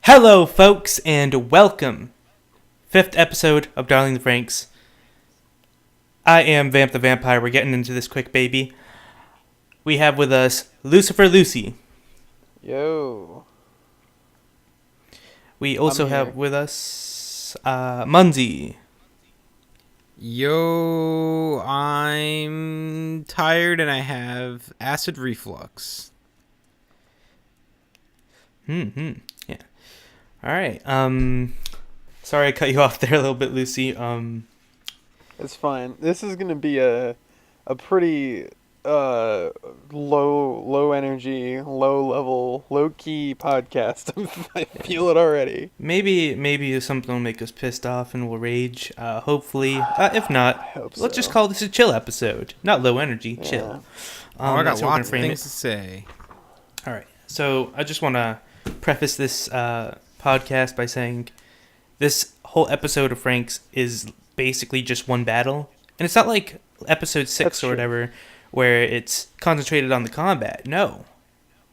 Hello, folks, and welcome. 5th episode of Darling the FranXX. I am Vamp the Vampire. We're getting into this quick, baby. We have with us Lucifer Lucy. Yo. We also have with us Munzie. Yo, I'm tired and I have acid reflux. Yeah. All right. Sorry I cut you off there a little bit, Lucy. It's fine. This is gonna be a pretty low energy, low level, low key podcast. I feel it already. Maybe something will make us pissed off and we'll rage. Hopefully, if not, let's just call this a chill episode. Not low energy, chill. I got lots of things to say. All right. So I just want to preface this podcast by saying this whole episode of FranXX is basically just one battle, and it's not like episode 6 That's or whatever where it's concentrated on the combat. No,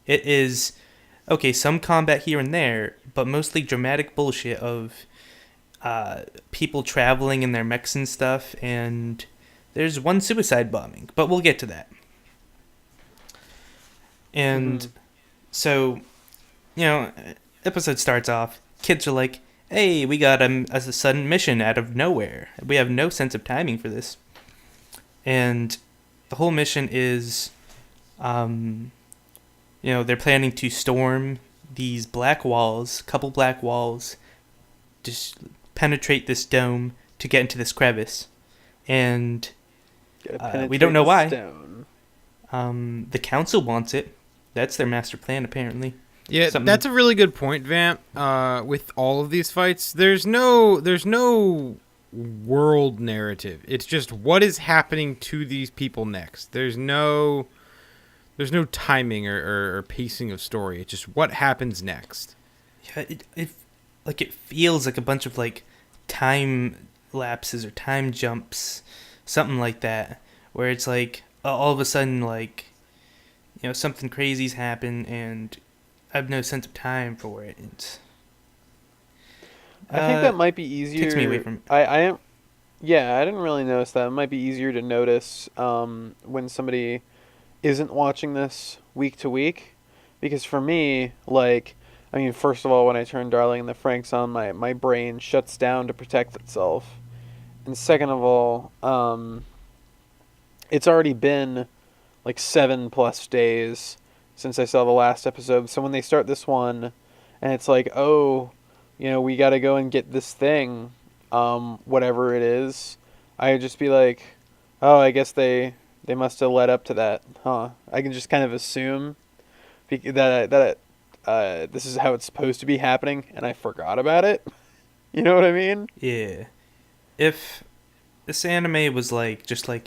it is some combat here and there, but mostly dramatic bullshit of people traveling in their mechs and stuff, and there's one suicide bombing, but we'll get to that. And so, episode starts off, kids are like, hey, we got a sudden mission out of nowhere. We have no sense of timing for this. And the whole mission is, they're planning to storm these couple black walls, just penetrate this dome to get into this crevice. And we don't know why. The council wants it. That's their master plan, apparently. Yeah, that's a really good point, Vamp. With all of these fights, there's no world narrative. It's just what is happening to these people next. There's no timing or pacing of story. It's just what happens next. Yeah, it feels like a bunch of time lapses or time jumps, something like that, where it's like all of a sudden something crazy's happened and I have no sense of time for it. I think that might be easier. Takes me away from it. I didn't really notice that. It might be easier to notice when somebody isn't watching this week to week, because for me, first of all, when I turn Darling the FranXX on, my brain shuts down to protect itself, and second of all, it's already been 7+ days since I saw the last episode. So when they start this one and it's we got to go and get this thing, whatever it is, I would just be like, oh, I guess they must have led up to that, huh? I can just kind of assume that this is how it's supposed to be happening, and I forgot about it. You know what I mean? Yeah. If this anime was just an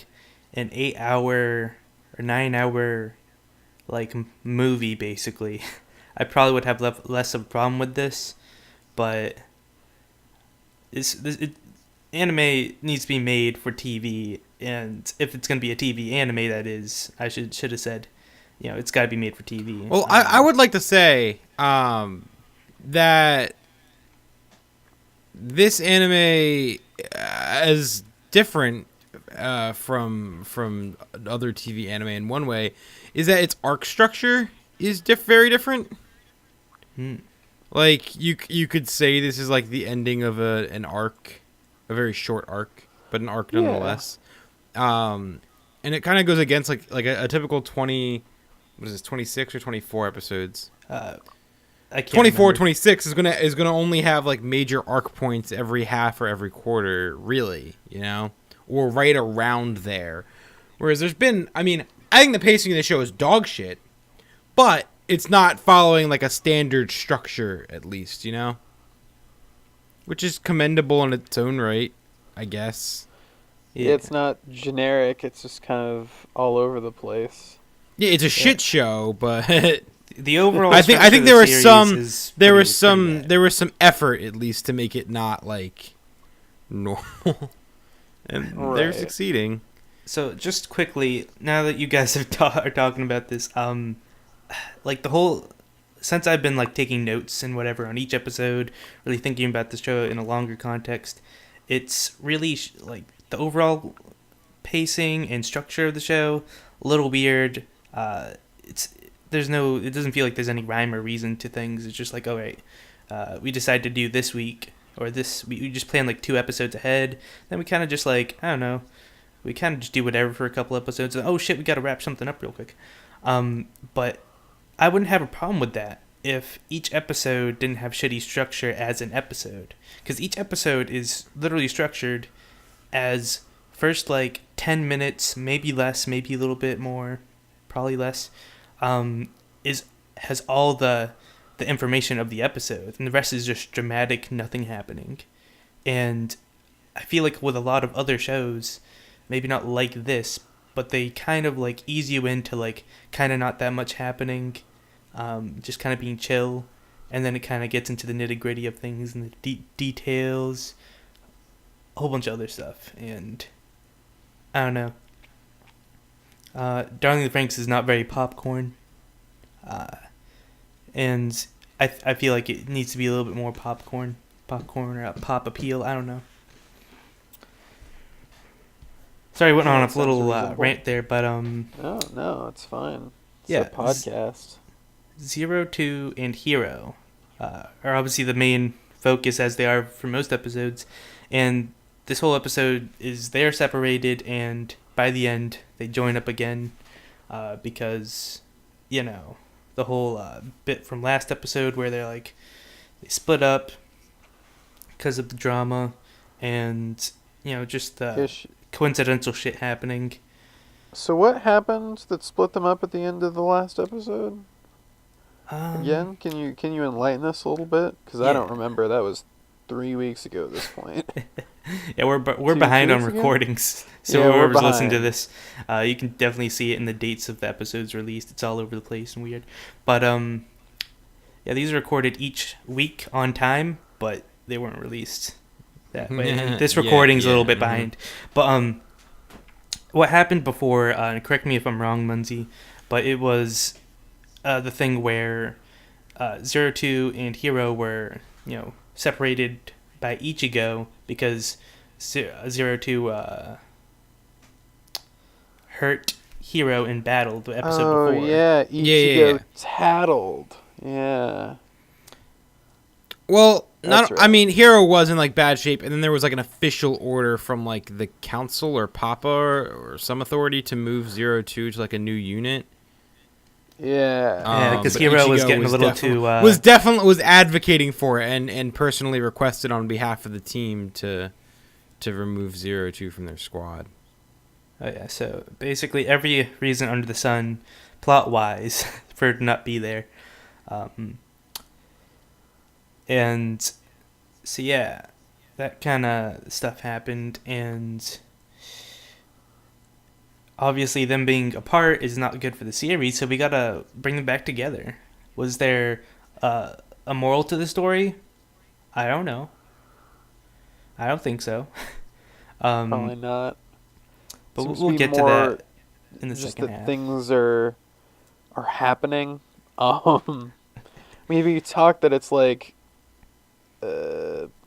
8-hour or 9-hour movie, basically, I probably would have less of a problem with this. But anime needs to be made for TV, and if it's gonna be a TV anime, that is, I should have said, it's got to be made for TV. Well, I would like to say that this anime is different from other TV anime in one way, is that its arc structure is very different. You could say this is the ending of an arc, a very short arc, but an arc nonetheless. And it kind of goes against a typical 26 or 24 episodes. I can't 24, remember. 26 is gonna only have major arc points every half or every quarter, really, or right around there. Whereas there's been, I think the pacing of the show is dog shit, but it's not following a standard structure, at least, which is commendable in its own right, I guess. Yeah, it's not generic. It's just kind of all over the place. Yeah, it's a shit show, but the overall. I think there was some effort at least to make it not normal, and they're succeeding. So just quickly, now that you guys are talking about this, the whole since I've been like taking notes and whatever on each episode, really thinking about the show in a longer context, it's really like the overall pacing and structure of the show a little weird. It doesn't feel like there's any rhyme or reason to things. It's just like, all right, we decided to do this week or this. We just plan like 2 episodes ahead. Then we kind of just like, I don't know, we kind of just do whatever for a couple episodes. And, oh shit, we got to wrap something up real quick. But I wouldn't have a problem with that if each episode didn't have shitty structure as an episode, because each episode is literally structured as first like 10 minutes, maybe less, maybe a little bit more, probably less, has all the information of the episode, and the rest is just dramatic nothing happening. And I feel like with a lot of other shows, maybe not like this, but they kind of like ease you into like kind of not that much happening, just kind of being chill, and then it kind of gets into the nitty gritty of things and the details, a whole bunch of other stuff. And I don't know. Darling in the Franxx is not very popcorn, and I feel like it needs to be a little bit more popcorn or pop appeal. I don't know. Sorry, went on a little rant there, but No, it's fine. It's yeah, a podcast. 02 and Hero are obviously the main focus, as they are for most episodes, and this whole episode is they're separated, and by the end they join up again, because the whole bit from last episode where they split up because of the drama, and just the coincidental shit happening. So what happened that split them up at the end of the last episode? Again, can you enlighten us a little bit? Because I don't remember. That was 3 weeks ago at this point. Yeah, we're behind on recordings, so whoever's listening to this, you can definitely see it in the dates of the episodes released. It's all over the place and weird, but yeah, these are recorded each week on time, but they weren't released that way. And this recording's a little bit behind, but what happened before? Correct me if I'm wrong, Munzie, but it was the thing where 02 and Hero were separated by Ichigo because 02 hurt Hero in battle the episode before. Oh yeah, Ichigo tattled. Yeah. Well, That's right. I mean, Hero was in bad shape, and then there was an official order from the council or Papa or some authority to move 02 to a new unit. Yeah. Because Hero was getting a little too was advocating for it and personally requested on behalf of the team to remove 02 from their squad. Oh yeah, so basically every reason under the sun, plot wise, for it to not be there. And so yeah, that kind of stuff happened, and obviously them being apart is not good for the series, so we gotta bring them back together. Was there a moral to the story? I don't know. I don't think so. Probably not. But Seems we'll to be get to more that in the just second that half. things are happening. Maybe you talk that it's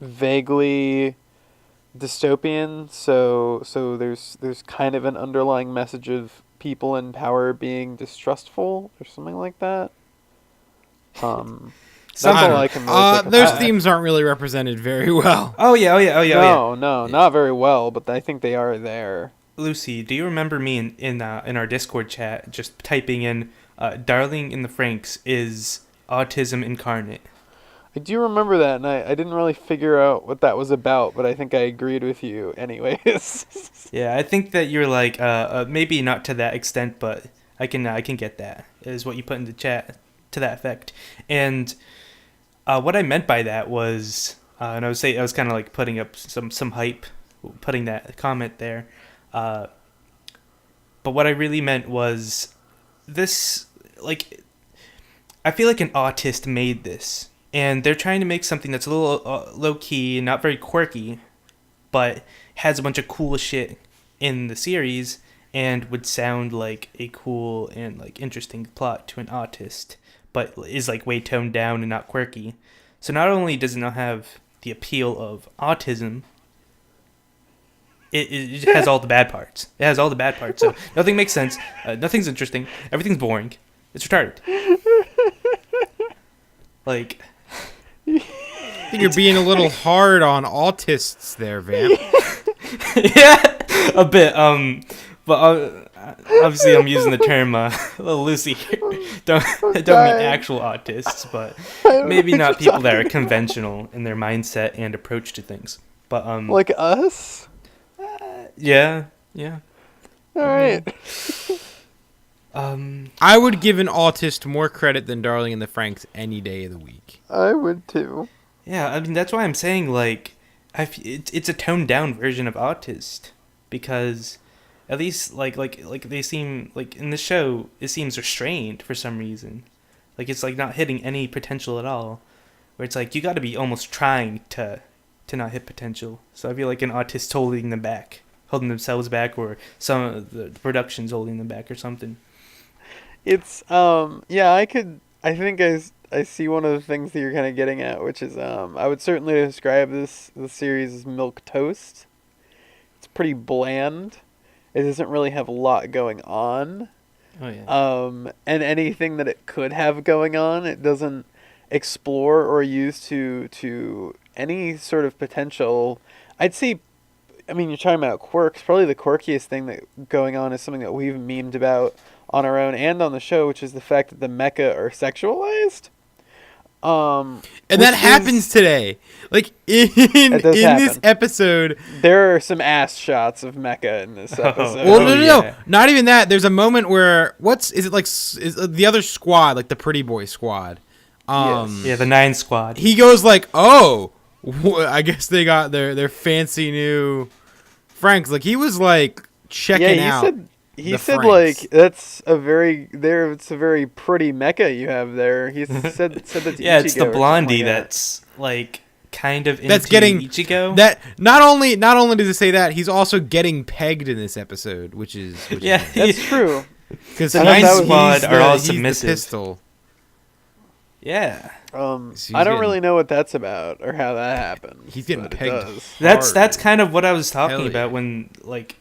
vaguely dystopian, so there's kind of an underlying message of people in power being distrustful or something like that. That's all I can really think those about. themes aren't really represented very well. Oh yeah. No, not very well, but I think they are there. Lucy, do you remember me in our Discord chat just typing in Darling in the Franxx is autism incarnate? I do remember that, and I didn't really figure out what that was about, but I think I agreed with you anyways. Yeah, I think that you're maybe not to that extent, but I can get that, is what you put in the chat to that effect. And what I meant by that was, and I was kind of putting up some hype, putting that comment there. But what I really meant was this, I feel like an autist made this, and they're trying to make something that's a little low-key, not very quirky, but has a bunch of cool shit in the series, and would sound like a cool and interesting plot to an autist. but is like way toned down and not quirky. So not only does it not have the appeal of autism, it has all the bad parts. It has all the bad parts. So nothing makes sense. Nothing's interesting. Everything's boring. It's retarded. Like, I think you're being a little hard on autists there, Vamp. yeah, a bit. But obviously I'm using the term a little loosely here. I don't mean actual autists, but maybe not people that are conventional in their mindset and approach to things. But like us. Yeah. All right. I would give an autist more credit than Darling in the Franxx any day of the week. I would too. Yeah, I mean that's why I'm saying like, it's a toned down version of autist, because at least like they seem like in the show it seems restrained for some reason, like it's like not hitting any potential at all, where it's like you got to be almost trying to not hit potential. So I feel like an autist holding themselves back, or some of the production's holding them back or something. It's yeah, I think I see one of the things that you're kind of getting at, which is I would certainly describe the series as milk toast. It's pretty bland. It doesn't really have a lot going on. Oh yeah. And anything that it could have going on, it doesn't explore or use to any sort of potential. I'd say, I mean, you're talking about quirks. Probably the quirkiest thing that going on is something that we've memed about on our own and on the show, which is the fact that the mecha are sexualized. And that happens today. Like in this episode, there are some ass shots of mecha in this episode. Well, no, not even that. There's a moment where is the other squad, like the Pretty Boy squad? Yes. Yeah, the 9 squad. He goes like, "Oh, I guess they got their fancy new Franks." Like he was like checking out. He said like it's a very pretty mecha you have there. He said that. Yeah, it's the blondie that's like kind of into Ichigo. That not only does it say that, he's also getting pegged in this episode, which is yeah, that's true. Because the 9 squad are all submissive. Pistol. Yeah. I don't really know what that's about or how that happened. He's getting pegged. That's kind of what I was talking about when like.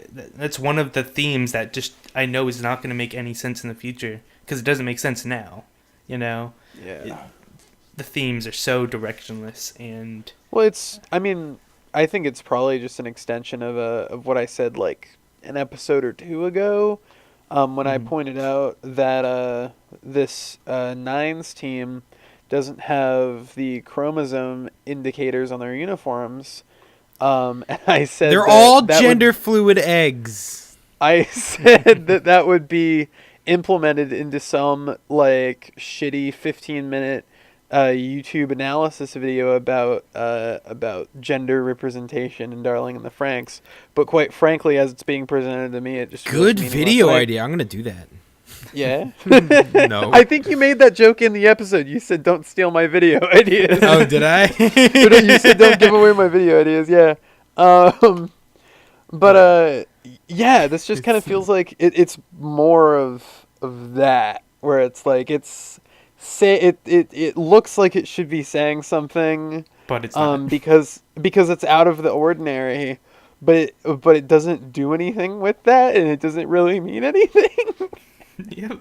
That's one of the themes that just I know is not going to make any sense in the future, because it doesn't make sense now, you know. Yeah. The themes are so directionless, and well, I think it's probably just an extension of what I said like an episode or two ago, when I pointed out that this Nines team doesn't have the chromosome indicators on their uniforms. And I said they're all gender fluid eggs. I said that would be implemented into some like shitty 15-minute YouTube analysis video about gender representation in Darling in the Franxx. But quite frankly, as it's being presented to me, it just good video idea. I'm gonna do that. Yeah. No. I think you made that joke in the episode. You said, "Don't steal my video ideas." Oh, did I? You said, "Don't give away my video ideas." Yeah. Yeah. This just kind of feels like it's more of that, where it's like it looks like it should be saying something, but it's not. because it's out of the ordinary, but it doesn't do anything with that, and it doesn't really mean anything. Yep.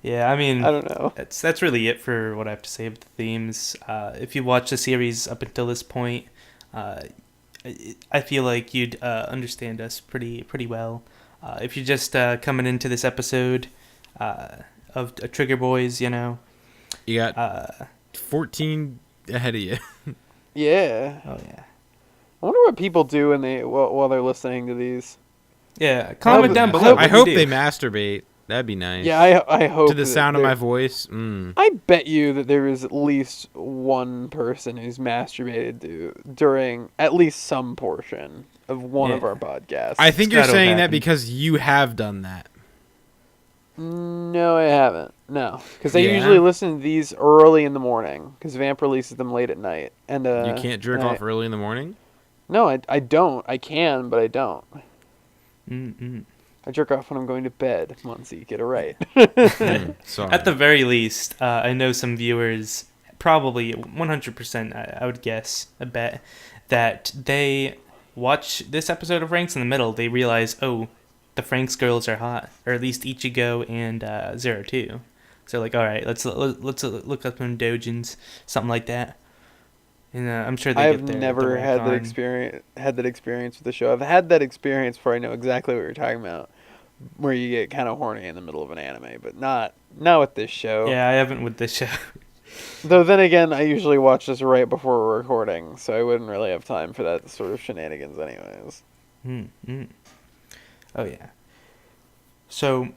Yeah, I mean, I don't know. That's really it for what I have to say about the themes. If you watch the series up until this point, I feel like you'd understand us pretty well. If you're just coming into this episode of Trigger Bois, you know, you got 14 ahead of you. Yeah. Oh yeah. I wonder what people do while they're listening to these. Yeah, comment down below. I hope they masturbate. That'd be nice. Yeah, I hope. To the sound of my voice. I bet you that there is at least one person who's masturbated during at least some portion of one of our podcasts. I think you're saying that because you have done that. No, I haven't. No, because I usually listen to these early in the morning, because Vamp releases them late at night. And you can't jerk off early in the morning? No, I don't. I can, but I don't. Mm-mm. I jerk off when I'm going to bed. Muncie, get it right. Sorry. At the very least, I know some viewers, probably 100%, I would guess, I bet, that they watch this episode of FranXX in the middle, they realize, oh, the FranXX girls are hot, or at least Ichigo and 02. So like, all right, let's look up some dojins, something like that. And I'm sure they I've get their never the had that recon. experience with the show. I've had that experience before. I know exactly what you're talking about, where you get kind of horny in the middle of an anime, but not with this show. Yeah, I haven't with this show. Though then again, I usually watch this right before we're recording, so I wouldn't really have time for that sort of shenanigans anyways. Oh yeah. So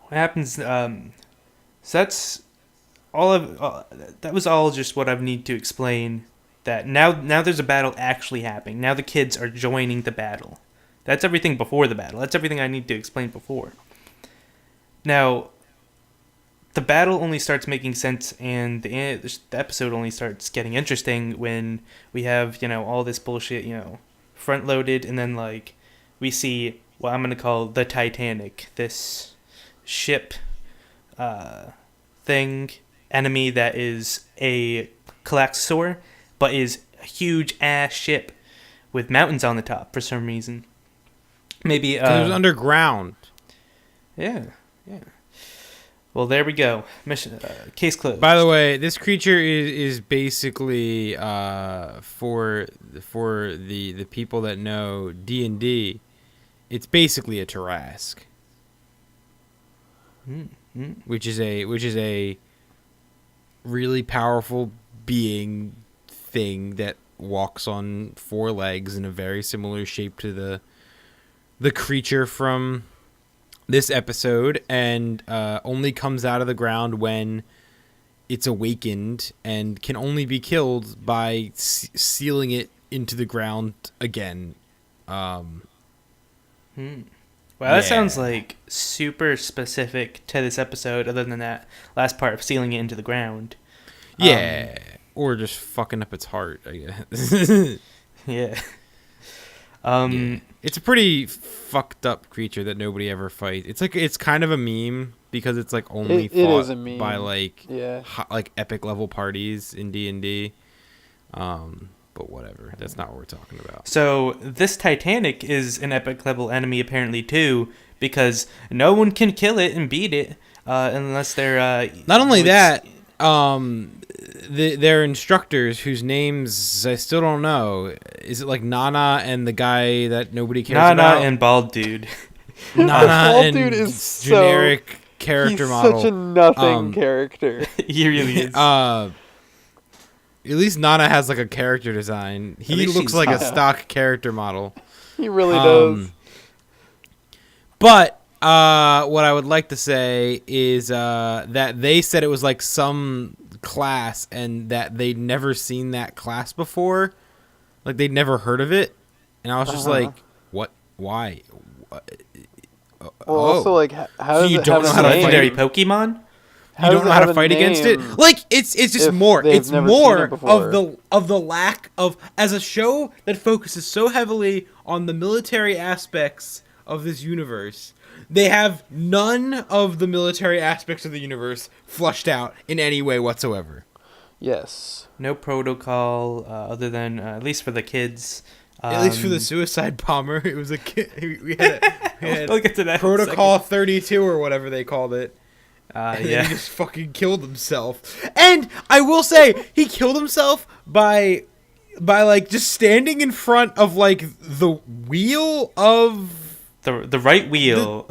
what happens? So that's all of. That was all just what I need to explain. That now there's a battle actually happening. Now the kids are joining the battle. That's everything before the battle. That's everything I need to explain before. Now, the battle only starts making sense, and the episode only starts getting interesting when we have all this bullshit front loaded, and then like we see what I'm gonna call the Titanic, this ship thing enemy that is a Klaxor, but is a huge ass ship with mountains on the top for some reason. Maybe it was underground. Yeah. Well, there we go. Mission case closed. By the way, this creature is basically for the people that know D&D, it's basically a Tarrasque. Which is a really powerful being thing that walks on 4 legs in a very similar shape to the creature from this episode, and only comes out of the ground when it's awakened and can only be killed by sealing it into the ground again. Wow, that sounds like super specific to this episode, other than that last part of sealing it into the ground. Yeah, or just fucking up its heart, I guess. Yeah. It's a pretty fucked up creature that nobody ever fights. It's kind of a meme because it's like only fought by like epic level parties in D&D. But whatever, that's not what we're talking about. So this Titanic is an epic level enemy apparently too, because no one can kill it and beat it unless they're not only that. Their instructors, whose names I still don't know. Is it like Nana and the guy that nobody cares about? Nana and Bald Dude. Nana Bald and Dude is generic character model. He's such a nothing character. He really is. At least Nana has like a character design. He looks like a stock character model. He really does. But what I would like to say is that they said it was like some class and that they'd never seen that class before. Like they'd never heard of it. And I was just like, what? Why? Also, like, how does you it don't have know how to a name? Legendary Pokemon? You don't know how to fight against it. Like it's just more. It's more of the lack of, as a show that focuses so heavily on the military aspects of this universe. They have none of the military aspects of the universe flushed out in any way whatsoever. Yes. No protocol other than at least for the kids. At least for the suicide bomber, it was a kid. We had We'll get to that. Protocol 32 or whatever they called it. And then he just fucking killed himself. And I will say, he killed himself by like just standing in front of like the wheel of the right wheel,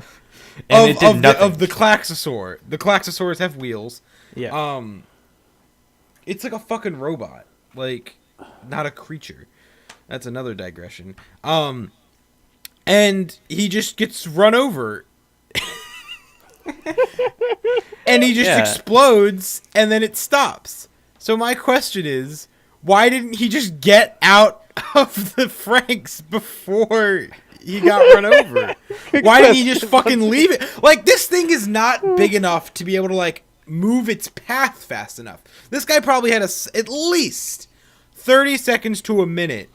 and it did nothing. Of the Klaxosaur. The Klaxosaurs have wheels. Yeah. It's like a fucking robot, like not a creature. That's another digression. And he just gets run over. And he just explodes, and then it stops. So my question is, why didn't he just get out of the FranXX before he got run over? Why didn't he just fucking leave it? Like, this thing is not big enough to be able to, like, move its path fast enough. This guy probably had at least 30 seconds to a minute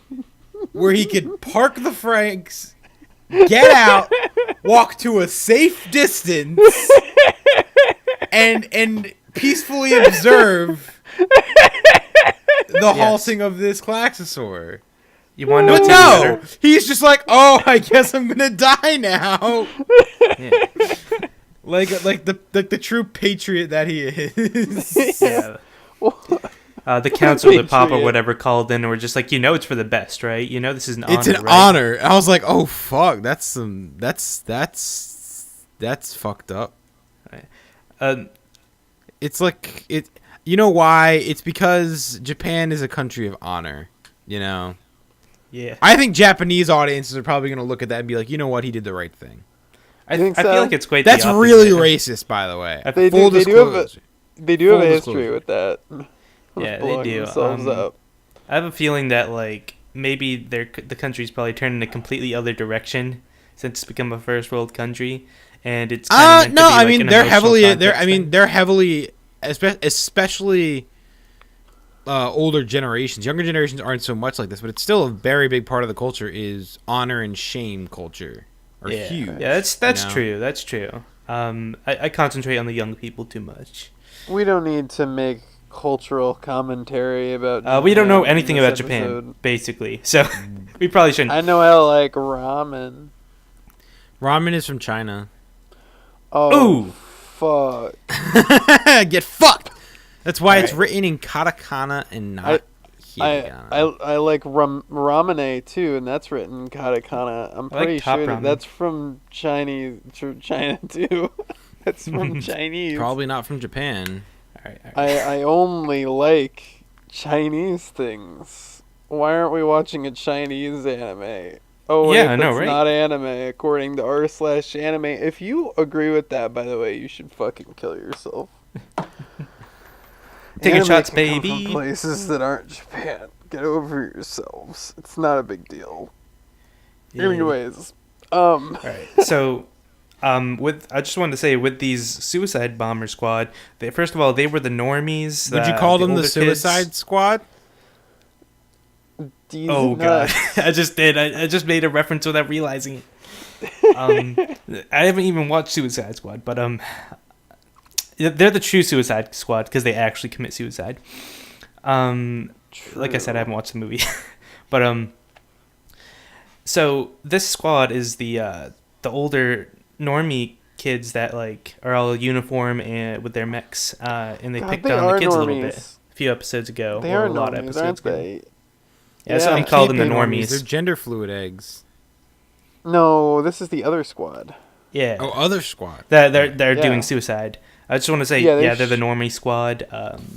where he could park the FranXX get out, walk to a safe distance, and peacefully observe the halting of this Klaxosaur. You want to know But what's no, even better? he's just like, oh, I guess I'm gonna die now. Yeah. like the true patriot that he is. Yeah. The council, the pop or Patriot. whatever, called in and were just like, it's for the best, right? This is an honor. It's an right? honor. I was like, oh fuck, that's fucked up. It's like it. You know why? It's because Japan is a country of honor. Yeah. I think Japanese audiences are probably gonna look at that and be like, you know what? He did the right thing. I think feel so? like it's quite. That's the opposite. really racist, by the way. They Full do have disclosure. They do have a Full history disclosure. with that. Yeah, they Blowing do. themselves up. I have a feeling that maybe the country's probably turned in a completely other direction since it's become a first world country, and it's kind of No, I mean they're heavily they're heavily especially older generations. Younger generations aren't so much like this, but it's still a very big part of the culture is honor and shame culture are huge. Yeah, that's true. That's true. I concentrate on the young people too much. We don't need to make cultural commentary about. We don't know Japan in anything this about Japan, episode. basically, so we probably shouldn't. I know I like ramen. Ramen is from China. Oh, Ooh. fuck. Get fucked. That's why it's Alright. written in katakana and not hiragana. I like ramene too, and that's written in katakana. I'm I like pretty top sure ramen. that's from China too. That's from Chinese. Probably not from Japan. All right. I only like Chinese things. Why aren't we watching a Chinese anime? Oh wait, Yeah, I know, that's right? not anime according to r/anime. If you agree with that, by the way, you should fucking kill yourself. Taking Anime shots, can come baby. from places that aren't Japan. Get over yourselves. It's not a big deal. Yeah. Anyways, All right. So, I just wanted to say with these Suicide Bomber Squad, first of all, they were the normies. Would you call them the older Suicide kids. Squad? these Oh god, nuts. I just did. I just made a reference without realizing it. I haven't even watched Suicide Squad, but they're the true Suicide Squad because they actually commit suicide. Like I said, I haven't watched the movie, but so this squad is the older normie kids that are all uniform and with their mechs, and they God, picked they on are the kids a normies. little bit a few episodes ago. They or are a lot of normies, episodes aren't ago. they? Yeah, that's what Yeah. I'm calling them the Can't be normies. They're gender fluid eggs. No, this is the other squad. Yeah. Oh, other squad. They're Yeah. doing suicide. I just want to say, Yeah, they're the normie squad.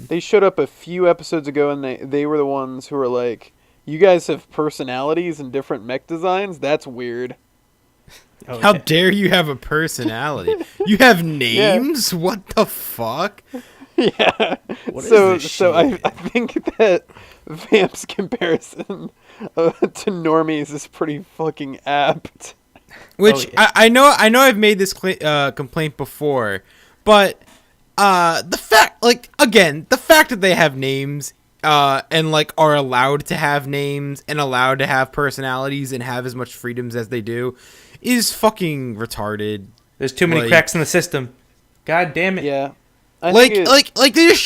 They showed up a few episodes ago, and they were the ones who were like, "You guys have personalities and different mech designs. That's weird." oh, How yeah. dare you have a personality? You have names? What the fuck? Yeah. What is so this so shit? I think that Vamp's comparison to normies is pretty fucking apt. Which Oh, yeah. I know I've made this complaint before, but the fact that they have names and are allowed to have names and allowed to have personalities and have as much freedoms as they do is fucking retarded. There's too many cracks in the system. God damn it. Yeah. I think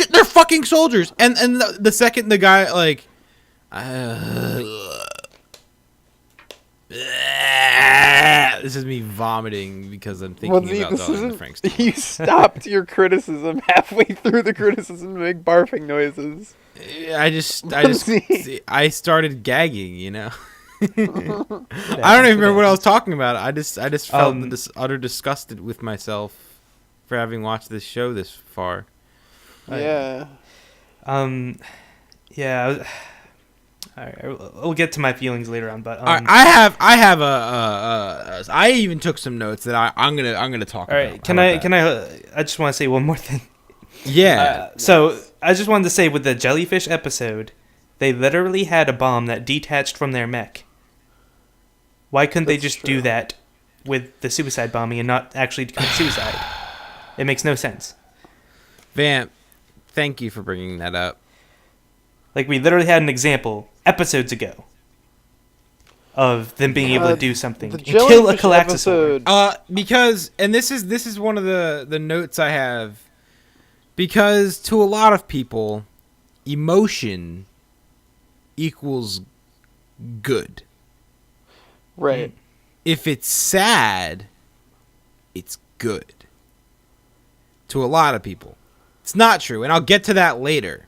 They're fucking soldiers, and the second the guy this is me vomiting because I'm thinking about this Dog and the isn't. FranXX. You stopped your criticism halfway through the criticism to make barfing noises. I started gagging, I don't even remember what I was talking about. I just felt this utter disgusted with myself for having watched this show this far. Yeah. Yeah. All right, we'll get to my feelings later on, but I even took some notes that I'm gonna talk all about. right. Can I? I just want to say one more thing. Yeah. So I just wanted to say with the jellyfish episode, they literally had a bomb that detached from their mech. Why couldn't they That's just do true. that with the suicide bombing and not actually commit suicide? It makes no sense. Vamp, thank you for bringing that up. We literally had an example episodes ago. of them being able to do something the and kill a jellyfish Calaxosaur. episode. Because, and this is one of the notes I have, because to a lot of people, emotion equals good. Right. If it's sad, it's good. To a lot of people. It's not true, and I'll get to that later.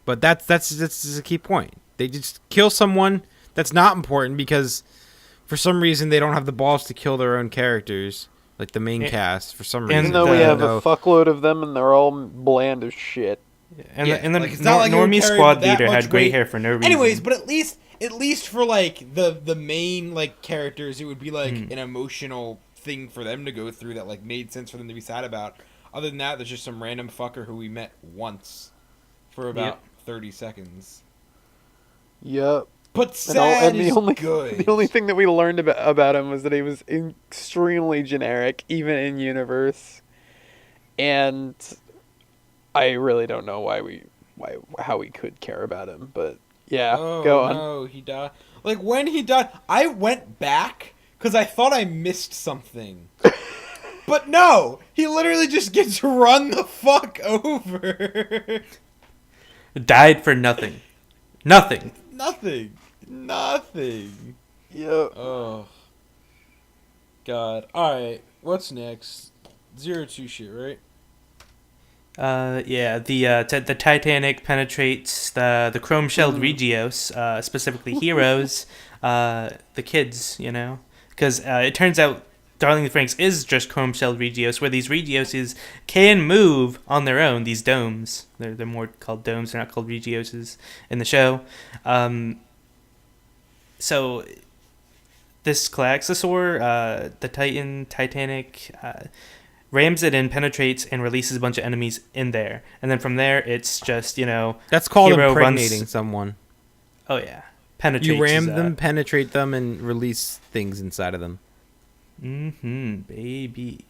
But that's a key point. They just kill someone. That's not important because for some reason they don't have the balls to kill their own characters, like the main cast. For some reason, Even though we have a fuckload of them and they're all bland as shit. And Yeah, the like, it's not like normie you're carrying squad that leader much had gray weight. hair for no reason. Anyways, but at least for like the main like characters, it would be like an emotional thing for them to go through that like made sense for them to be sad about. Other than that, there's just some random fucker who we met once for about 30 seconds. Yep. But sad and is the only good. the only thing that we learned about him was that he was extremely generic, even in universe. And I really don't know how we could care about him, but yeah, go on. No, he died. Like when he died, I went back because I thought I missed something. But no, he literally just gets run the fuck over. Died for nothing. Nothing. Nothing. Yep. Oh. God. Alright, what's next? 02 shit, right? Yeah, the Titanic penetrates the chrome-shelled Regios, specifically heroes, the kids, you know? Because it turns out Darling in the FranXX is just chrome-shelled Regios, where these Regioses can move on their own, these domes. They're more called domes, they're not called Regioses in the show. So this Calaxosaur, the Titanic, rams it in, penetrates, and releases a bunch of enemies in there. And then from there, it's just, you know... That's called hero impregnating runs... someone. Oh, yeah. Penetrates. You ram them, penetrate them, and release things inside of them. Baby.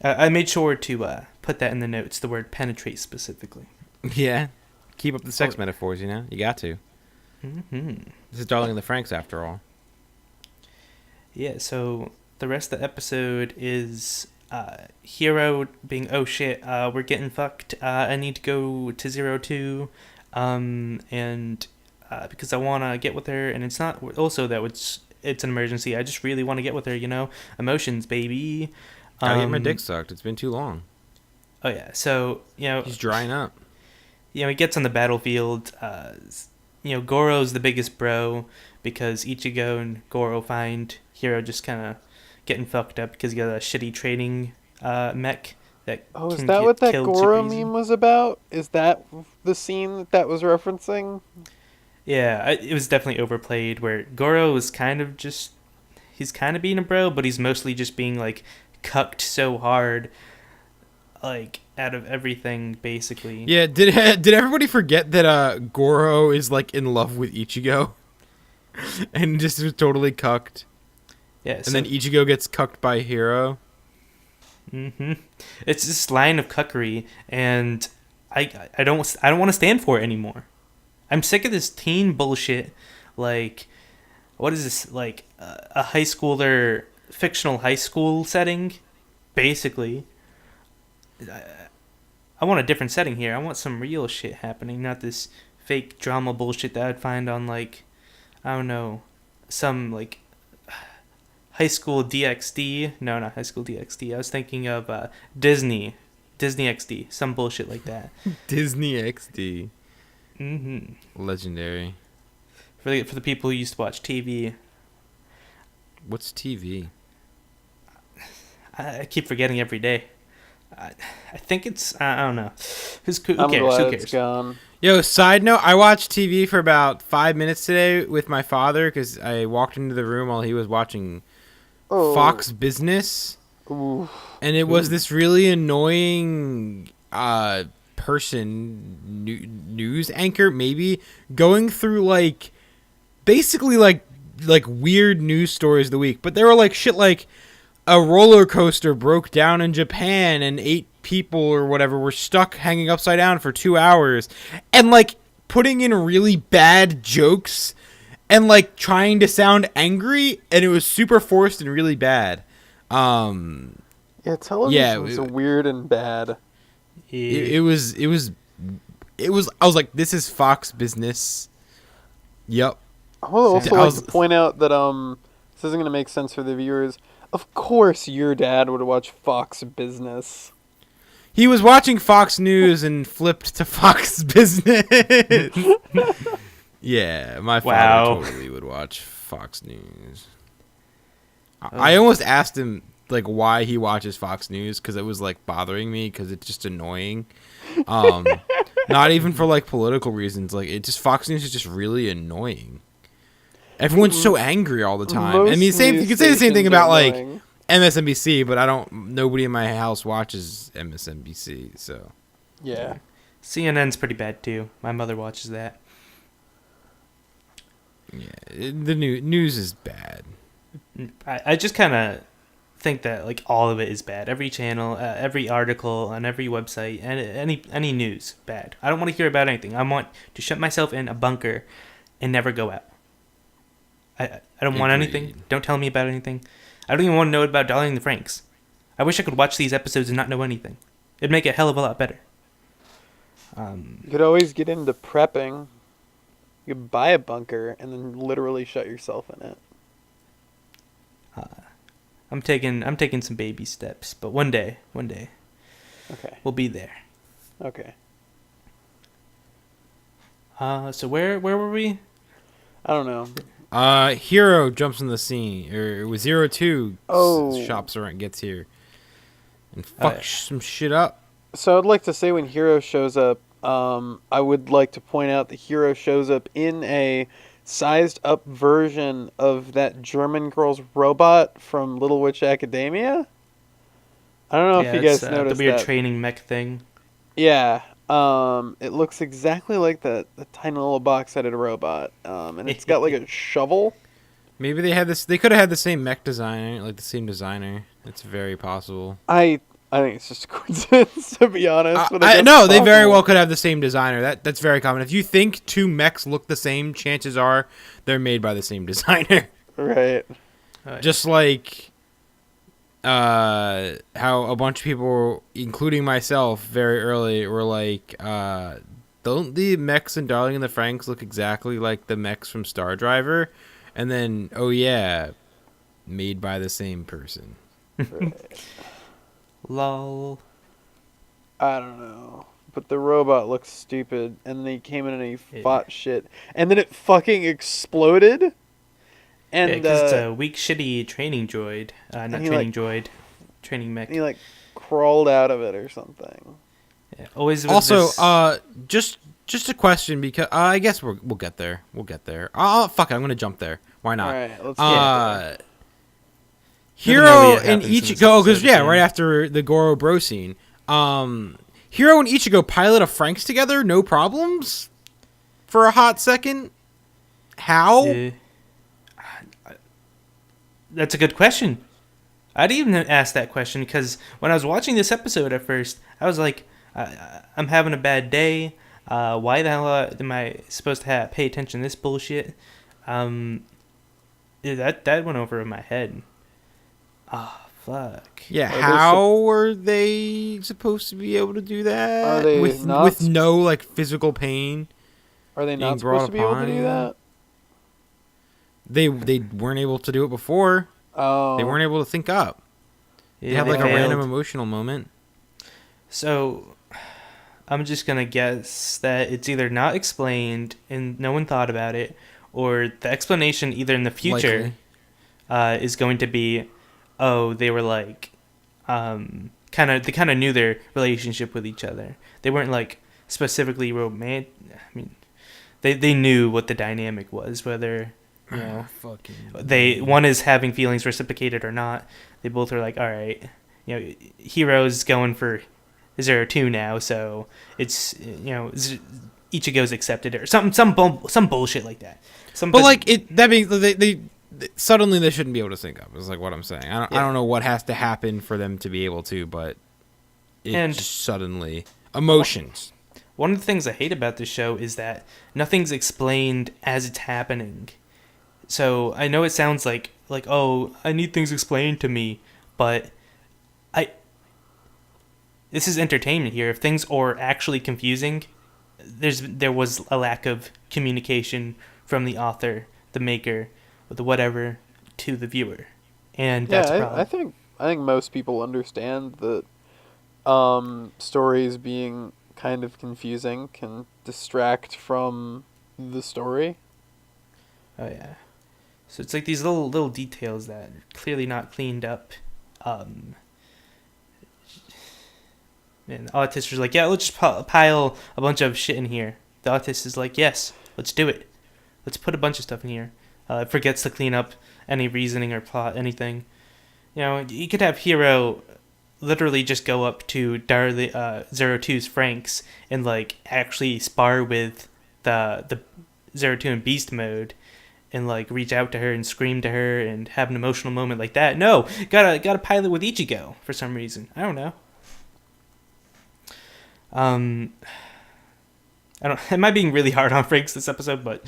I made sure to put that in the notes, the word penetrate specifically. Yeah. Keep up the sex metaphors, you know? You got to. This is Darling in the FranXX, after all. Yeah, so the rest of the episode is Hero being, oh shit, we're getting fucked. I need to go to 02. And because I want to get with her, and it's not also that it's an emergency. I just really want to get with her, you know? Emotions, baby. Gotta get my dick sucked. It's been too long. Oh, yeah. So, you know... He's drying up. You know, he gets on the battlefield. You know, Goro's the biggest bro because Ichigo and Goro find Hero just kind of getting fucked up because he got a shitty training mech that Oh, is can that get what that killed Goro super easy. meme was about? Is that the scene that was referencing? Yeah, it was definitely overplayed where Goro was kind of just... He's kind of being a bro, but he's mostly just being, like, cucked so hard, like, out of everything, basically. Yeah, did everybody forget that Goro is, like, in love with Ichigo? And just was totally cucked. Yeah, and then Ichigo gets cucked by Hero. It's this line of cuckery, and I don't want to stand for it anymore. I'm sick of this teen bullshit. Like, what is this? Like a high schooler, fictional high school setting, basically. I want a different setting here. I want some real shit happening, not this fake drama bullshit that I'd find on, like, I don't know, some, like, High School DxD. No, not High School DxD. I was thinking of Disney XD. Some bullshit like that. Disney XD. For Legendary. the people who used to watch TV. What's TV? I keep forgetting every day. I think it's... I don't know. Who cares? I'm glad Who cares? it's gone. Yo, side note, I watched TV for about 5 minutes today with my father because I walked into the room while he was watching Fox Business. Ooh. And it was this really annoying news anchor, maybe, going through, like, basically, like weird news stories of the week. But they were, like, shit like a roller coaster broke down in Japan and 8 people or whatever were stuck hanging upside down for 2 hours. And, like, putting in really bad jokes and like trying to sound angry, and it was super forced and really bad. Yeah, television's weird and bad. It was. I was like, this is Fox business. Yep. I would also like to point out that this isn't going to make sense for the viewers. Of course, your dad would watch Fox Business. He was watching Fox News and flipped to Fox Business. Yeah, my father totally would watch Fox News. I almost asked him like why he watches Fox News because it was like bothering me because it's just annoying. Not even for like political reasons. Like it just Fox News is just really annoying. Everyone's so angry all the time. I mean, you could say the same thing about like MSNBC, but nobody in my house watches MSNBC, so. Yeah. CNN's pretty bad too. My mother watches that. Yeah, the news is bad. I just kind of think that like all of it is bad. Every channel, every article on every website, and any news bad. I don't want to hear about anything. I want to shut myself in a bunker and never go out. I don't want anything. Don't tell me about anything. I don't even want to know about Darling in the Franxx. I wish I could watch these episodes and not know anything. It'd make it a hell of a lot better. You could always get into prepping. You could buy a bunker and then literally shut yourself in it. I'm taking some baby steps, but one day, okay, we'll be there. Okay. So where were we? I don't know. Hero jumps in the scene, or it was 02 shops around gets here and fucks some shit up. So I'd like to say when Hero shows up, I would like to point out that Hero shows up in a sized up version of that German girl's robot from Little Witch Academia. I don't know if you guys noticed the weird that. training mech thing. Yeah. It looks exactly like the tiny little box-headed robot. And it's got like a shovel. Maybe they could have had the same mech designer, like the same designer. It's very possible. I think it's just a coincidence, to be honest. But no, they very well could have the same designer. That's very common. If you think two mechs look the same, chances are they're made by the same designer. Right. Just like how a bunch of people, including myself, very early were like, don't the mechs in Darling in the Franxx look exactly like the mechs from Star Driver? And then, oh yeah, made by the same person. Right. Lol. I don't know. But the robot looks stupid, and they came in and he fought shit. And then it fucking exploded. And yeah, because it's a weak, shitty training droid. Training mech. And he, like, crawled out of it or something. Yeah, always also, just a question, because I guess we'll get there. We'll get there. Fuck it, I'm going to jump there. Why not? All right, let's get there. Hero and Ichigo, because right after the Goro Bro scene, Hero and Ichigo pilot a FranXX together, no problems, for a hot second. How? That's a good question. I'd even ask that question because when I was watching this episode at first, I was like, I'm having a bad day. Why the hell am I supposed to pay attention to this bullshit? That went over in my head. Oh, fuck. Yeah, how are they supposed to be able to do that? Are they with no like physical pain? Are they not supposed to be able to do that? They weren't able to do it before. Oh. They weren't able to think up. Yeah, they had like a random emotional moment. So, I'm just gonna guess that it's either not explained and no one thought about it, or the explanation either in the future is going to be, oh, they were like, they kind of knew their relationship with each other. They weren't like specifically romantic. I mean, they knew what the dynamic was, whether one is having feelings reciprocated or not. They both are like, all right, Hero's going for 02 now, so it's Ichigo's accepted or some bullshit like that. But like that means they suddenly they shouldn't be able to sync up. Is like what I'm saying. I don't know what has to happen for them to be able to, but just suddenly emotions. One of the things I hate about this show is that nothing's explained as it's happening. So I know it sounds like oh, I need things explained to me, but I this is entertainment here. If things are actually confusing, there was a lack of communication from the author, the maker, the whatever, to the viewer, and that's a Yeah, problem. I think most people understand that stories being kind of confusing can distract from the story. Oh yeah. So it's like these little details that are clearly not cleaned up. Um, and the autist is like, yeah, let's just pile a bunch of shit in here. The autist is like, yes, let's do it. Let's put a bunch of stuff in here. It forgets to clean up any reasoning or plot, anything. You know, you could have Hero literally just go up to Zero Two's FranXX and like actually spar with the Zero Two in Beast mode and like reach out to her and scream to her and have an emotional moment like that. No, gotta pilot with Ichigo for some reason. I don't know. I don't. Am I being really hard on FranXX this episode? But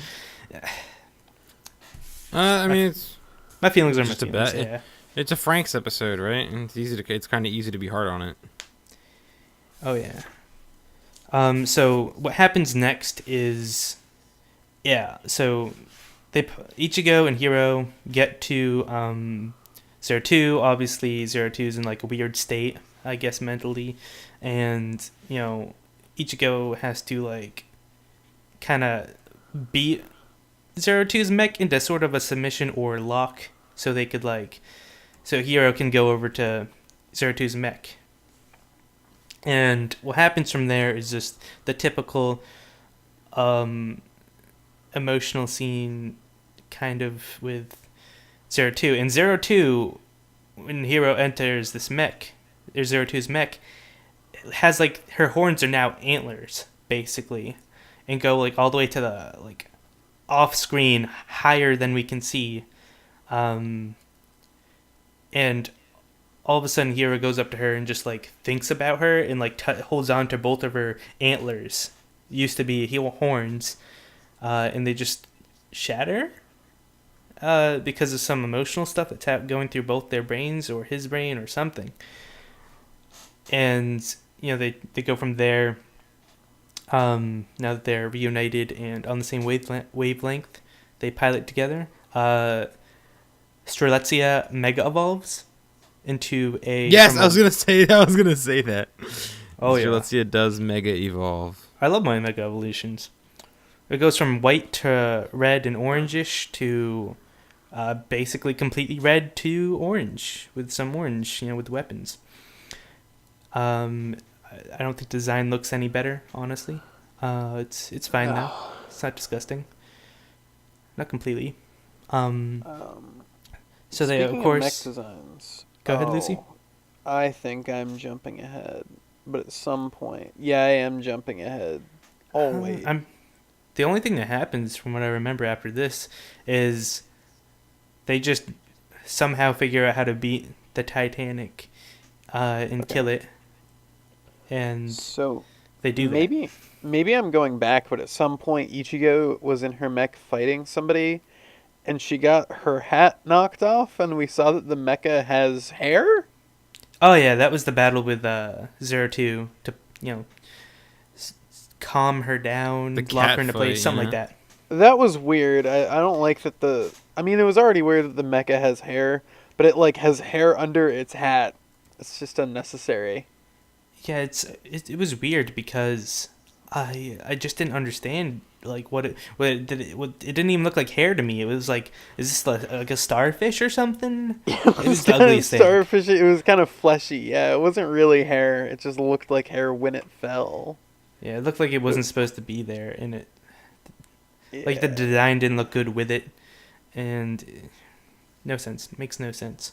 I mean, it's my feelings are my just a feelings. bit. Yeah. It's a FranXX episode, right? And it's kind of easy to be hard on it. Oh yeah. So what happens next is, yeah. So Ichigo and Hiro get to Zero Two. Obviously, Zero Two's in like a weird state, I guess, mentally, and you know, Ichigo has to like kind of beat Zero Two's mech into sort of a submission or lock, so they could like, so Hiro can go over to Zero Two's mech. And what happens from there is just the typical emotional scene kind of with Zero Two. And Zero Two, when Hiro enters this mech, there's Zero Two's mech, has like her horns are now antlers, basically, and go like all the way to the like off screen, higher than we can see. And all of a sudden Hiro goes up to her and just like thinks about her and like holds on to both of her antlers, used to be heel horns, and they just shatter because of some emotional stuff that's going through both their brains or his brain or something. And you know, they go from there. Now that they're reunited and on the same wavelength, they pilot together. Strelitzia mega evolves into a... Yes, I was gonna say that. Oh yeah. Strelitzia does mega evolve. I love my mega evolutions. It goes from white to red and orangish to basically completely red to orange with some orange, you know, with weapons. I don't think design looks any better, honestly. It's fine though. It's not disgusting. Not completely. So they, of course... Speaking of mech designs... Go ahead, Lucy. I think I'm jumping ahead. But at some point... Yeah, I am jumping ahead. Oh, wait. The only thing that happens, from what I remember after this, is they just somehow figure out how to beat the Titanic and kill it. And so they do that. Maybe I'm going back, but at some point Ichigo was in her mech fighting somebody, and she got her hat knocked off, and we saw that the mecha has hair? Oh yeah, that was the battle with Zero Two to, you know, calm her down, lock her into place, something like that. That was weird. I don't like that I mean, it was already weird that the mecha has hair, but it like has hair under its hat. It's just unnecessary. Yeah, it was weird because I just didn't understand like it didn't even look like hair to me. It was like, is this like a starfish or something? It was the ugliest thing. Starfish. It was kind of fleshy. Yeah, it wasn't really hair. It just looked like hair when it fell. Yeah, it looked like it wasn't supposed to be there, and like the design didn't look good with it, and no sense. Makes no sense.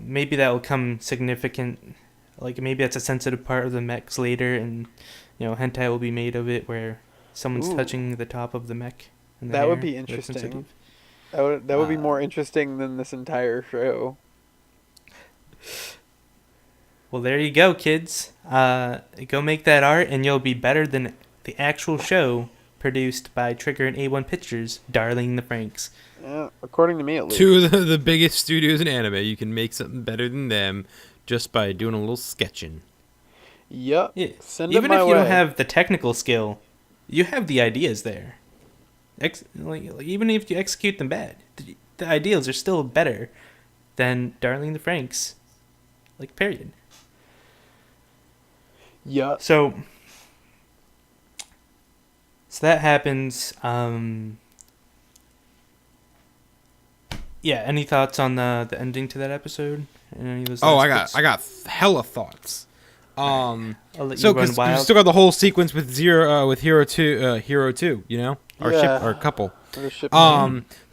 Maybe that will come significant. Like maybe that's a sensitive part of the mechs later, and you know, hentai will be made of it where someone's touching the top of the mech. And that would be interesting. That would be more interesting than this entire show. Well, there you go, kids. Go make that art, and you'll be better than the actual show produced by Trigger and A1 Pictures, Darling the FranXX. Yeah, according to me at least. Two of the biggest studios in anime. You can make something better than them just by doing a little sketching. Yep. Yeah. Send Even it if my you way. don't have the technical skill, you have the ideas there. Even if you execute them bad, the ideals are still better than Darling the FranXX. Like, period. Yeah. So that happens. Yeah. Any thoughts on the ending to that episode? And any of those Oh, last I got bits? hella thoughts. I'll let So you run because we wild. still got the whole sequence with Hero 2, you know, our ship, Yeah. our couple. The ship-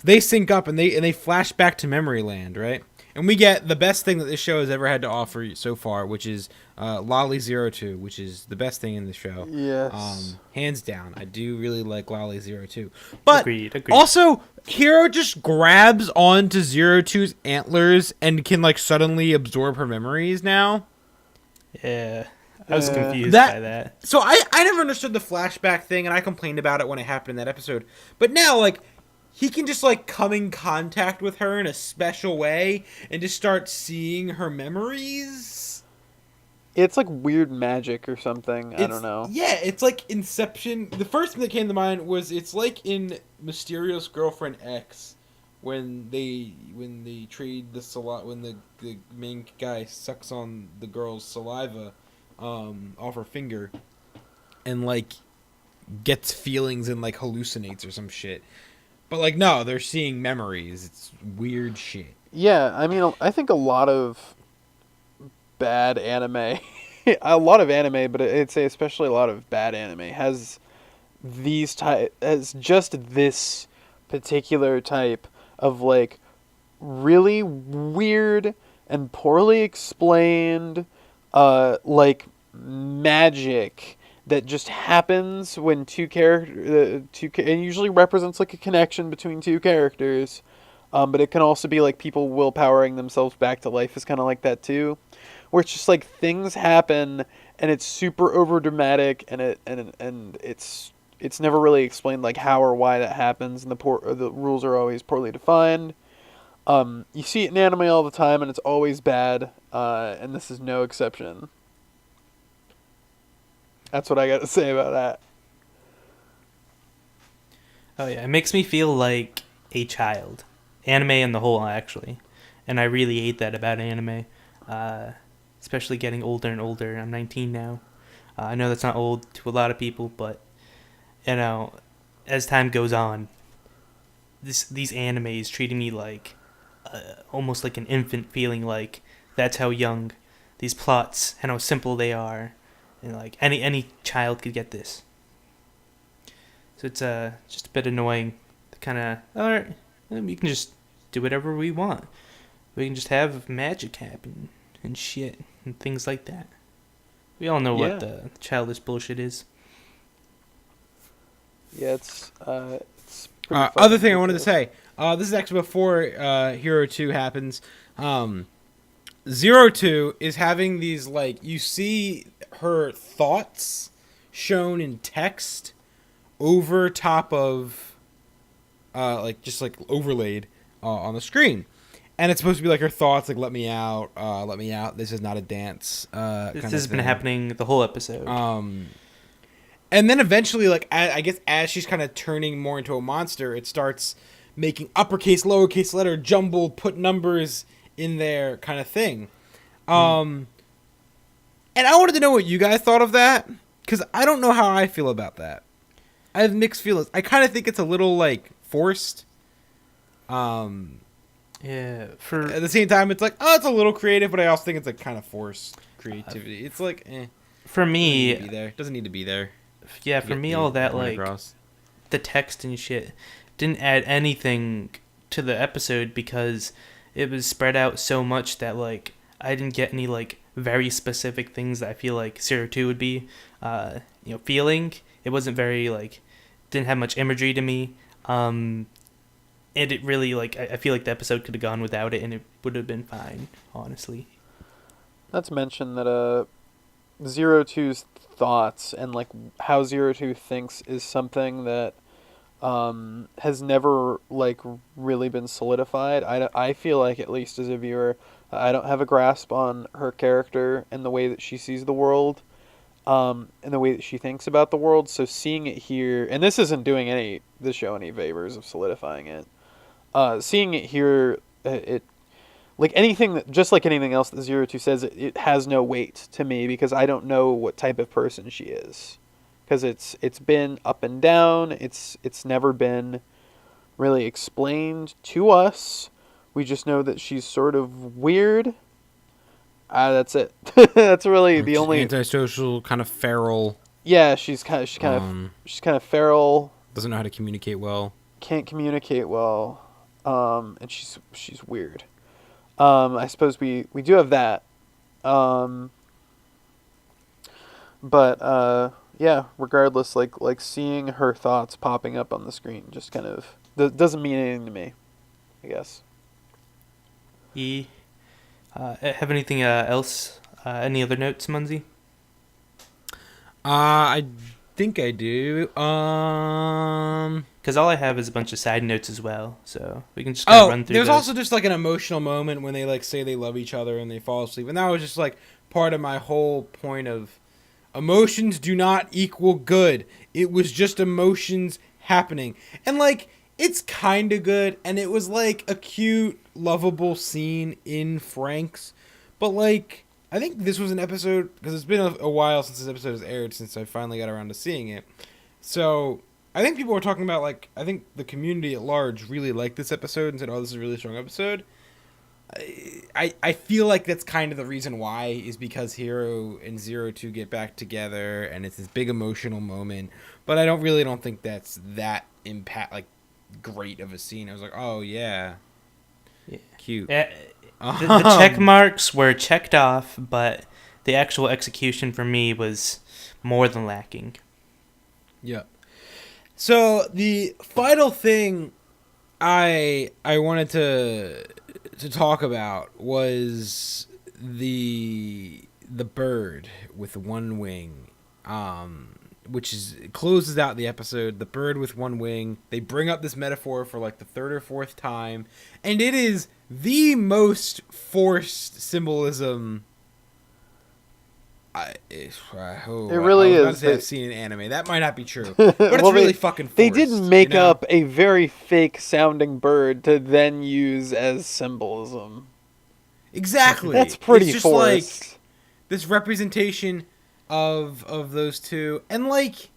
They sync up and they flash back to Memory Land, right? And we get the best thing that this show has ever had to offer so far, which is Lolly 02, which is the best thing in the show. Yes. Hands down, I do really like Lolly 02. But Agreed. also, Hero just grabs onto 02's antlers and can like suddenly absorb her memories now. Yeah. I was Yeah. confused That- by that. So I never understood the flashback thing, and I complained about it when it happened in that episode. But now, like, he can just, like, come in contact with her in a special way and just start seeing her memories. It's like weird magic or something. I don't know. Yeah, it's like Inception. The first thing that came to mind was it's like in Mysterio's Girlfriend X when they trade when the main guy sucks on the girl's saliva off her finger and like gets feelings and like hallucinates or some shit. But like no, they're seeing memories. It's weird shit. Yeah, I mean, I think a lot of bad anime, a lot of anime, but I'd say especially a lot of bad anime has has just this particular type of like really weird and poorly explained like magic that just happens when and usually represents like a connection between two characters. But it can also be like people willpowering themselves back to life is kind of like that too, where it's just like things happen and it's super over dramatic and it's never really explained like how or why that happens, and the rules are always poorly defined. You see it in anime all the time and it's always bad, and this is no exception. That's what I got to say about that. Oh yeah, it makes me feel like a child. Anime in the whole, actually. And I really hate that about anime. Especially getting older and older. I'm 19 now. I know that's not old to a lot of people, but, you know, as time goes on, these animes treating me like, almost like an infant, feeling like that's how young these plots and how simple they are. And like any child could get this. So it's just a bit annoying. Kind of, alright, we can just do whatever we want. We can just have magic happen and shit and things like that. We all know what the childish bullshit is. Yeah, it's pretty Other thing I fucking wanted to ridiculous. say, this is actually before Hero 2 happens. 02 is having these, like, you see her thoughts shown in text over top of, just overlaid on the screen. And it's supposed to be like her thoughts, like, let me out, this is not a dance. This has been happening the whole episode. And then eventually, like, I guess as she's kind of turning more into a monster, it starts making uppercase, lowercase letter, jumbled, put numbers in there kind of thing. And I wanted to know what you guys thought of that, because I don't know how I feel about that. I have mixed feelings. I kind of think it's a little, like, forced. Yeah, At the same time, it's like, oh, it's a little creative, but I also think it's, like, kind of forced creativity. It's like, for me, doesn't need to be there. Yeah, for me, all that, like, across. The text and shit didn't add anything to the episode because it was spread out so much that, like, I didn't get any, like, very specific things that I feel like Zero 2 would be, feeling. It wasn't very, like, didn't have much imagery to me. And it really, like, I feel like the episode could have gone without it and it would have been fine, honestly. Not to mention that 02's thoughts and like how Zero Two thinks is something that has never like really been solidified. I feel like, at least as a viewer, I don't have a grasp on her character and the way that she sees the world, and the way that she thinks about the world. So seeing it here, and this isn't doing this show any favors of solidifying it. Seeing it here, it like anything that, just like anything else that Zero Two says, it has no weight to me because I don't know what type of person she is. Because it's been up and down. It's never been really explained to us. We just know that she's sort of weird. That's it. That's really the only antisocial, kind of feral. Yeah, she's kind of feral. Doesn't know how to communicate well. Can't communicate well. And she's weird. I suppose we do have that. But yeah, regardless, like seeing her thoughts popping up on the screen just kind of doesn't mean anything to me, I guess. Have anything else? Any other notes, Munzie? I think I do. Because all I have is a bunch of side notes as well, so we can just kind of run through there's those. also just like an emotional moment when they like say they love each other and they fall asleep, and that was just like part of my whole point of emotions do not equal good. It was just emotions happening, and like it's kind of good, and it was like a cute, lovable scene in FranXX, but like I think this was an episode, because it's been a while since this episode has aired, since I finally got around to seeing it. So I think people were talking about, like, I think the community at large really liked this episode and said, oh, this is a really strong episode. I feel like that's kind of the reason why, is because Hero and Zero Two get back together and it's this big emotional moment. But I don't think that's that great of a scene. I was like, oh yeah, cute. The check marks were checked off, but the actual execution for me was more than lacking. Yep. So the final thing I wanted to talk about was the bird with one wing, which closes out the episode. The bird with one wing. They bring up this metaphor for like the third or fourth time, and it is the most forced symbolism. It really is. I've seen an anime. That might not be true, but it's well, really fucking forced. They didn't make up a very fake sounding bird to then use as symbolism. Exactly. That's pretty it's just forced. Like this representation of those two, and like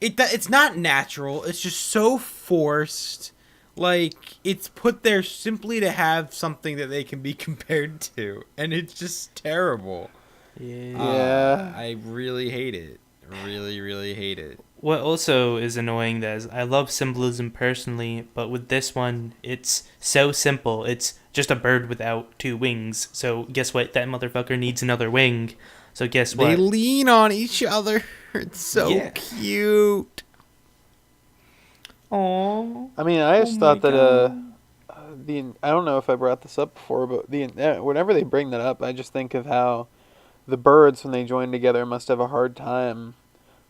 it's not natural. It's just so forced. Like it's put there simply to have something that they can be compared to, and it's just terrible. Yeah. I really hate it. Really, really hate it. What also is annoying is I love symbolism personally, but with this one, it's so simple. It's just a bird without two wings. So guess what? That motherfucker needs another wing. So guess what? They lean on each other. It's so cute. Aww. I mean, I just thought that I don't know if I brought this up before, but whenever they bring that up, I just think of how the birds, when they join together, must have a hard time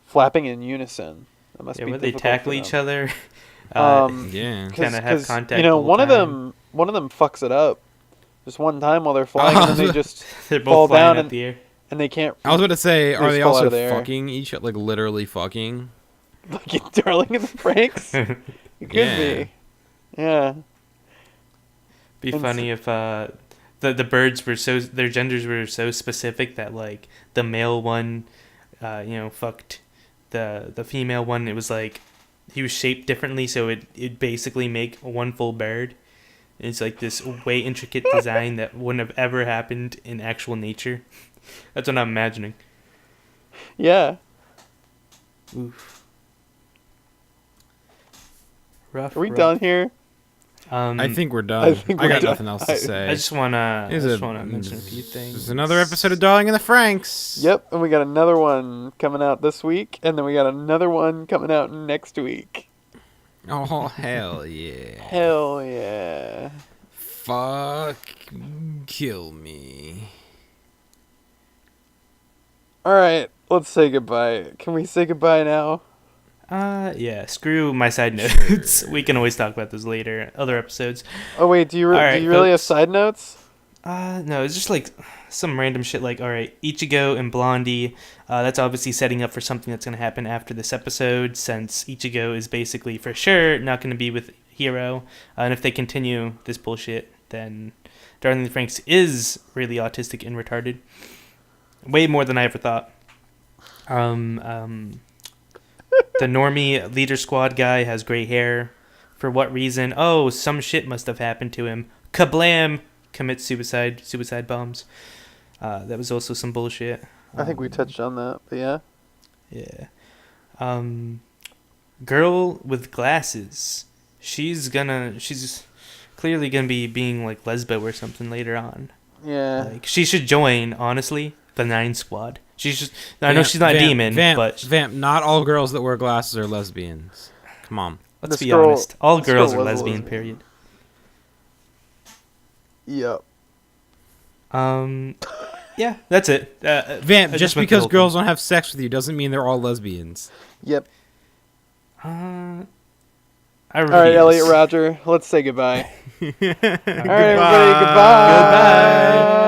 flapping in unison. That must be when they tackle each other. Yeah, kind of have contact. You know, the whole time. one of them fucks it up just one time while they're flying, and then they just they're both fall flying down up the air. and they can't. I was about to say, are they fall out also of the air. fucking each other, like literally fucking? Like in Darling in the Franks? It could be. Yeah. Be funny if the birds were their genders were so specific that like the male one, fucked the female one. It was like he was shaped differently, so it basically make one full bird. It's like this way intricate design that wouldn't have ever happened in actual nature. That's what I'm imagining. Yeah. Oof. Rough. Are we done here? I think we're done. I got nothing else to say. I just wanna mention a few things. There's another episode of Darling in the Franks. Yep, and we got another one coming out this week, and then we got another one coming out next week. Oh, hell yeah. Hell yeah. Fuck, kill me. All right, Let's say goodbye. Can we say goodbye now? Yeah. Screw my side notes. We can always talk about those later, other episodes. Oh wait, do you Alright, do you really have folks. side notes? No, it's just like some random shit like, alright, Ichigo and Blondie, that's obviously setting up for something that's going to happen after this episode, since Ichigo is basically for sure not going to be with Hiro. And if they continue this bullshit, then Darling Franks is really autistic and retarded. Way more than I ever thought. The normie leader squad guy has gray hair. For what reason? Oh, some shit must have happened to him. Kablam! Commits suicide bombs. That was also some bullshit. I think we touched on that, but yeah. Yeah. Girl with glasses. She's clearly gonna be being like lesbo or something later on. Yeah. Like, she should join, honestly, the 9 squad. She's just. I know she's not a demon, but Vamp. Not all girls that wear glasses are lesbians. Come on. let's This be girl- honest. All this girls girl are was a lesbian. lesbian. Period. Yep. Yeah, that's it. Vamp, I just went the because whole girls don't have sex with you doesn't mean they're all lesbians. Yep. thing. All right, Elliot, Roger. Let's say goodbye. All right, everybody. Goodbye. Goodbye. Goodbye.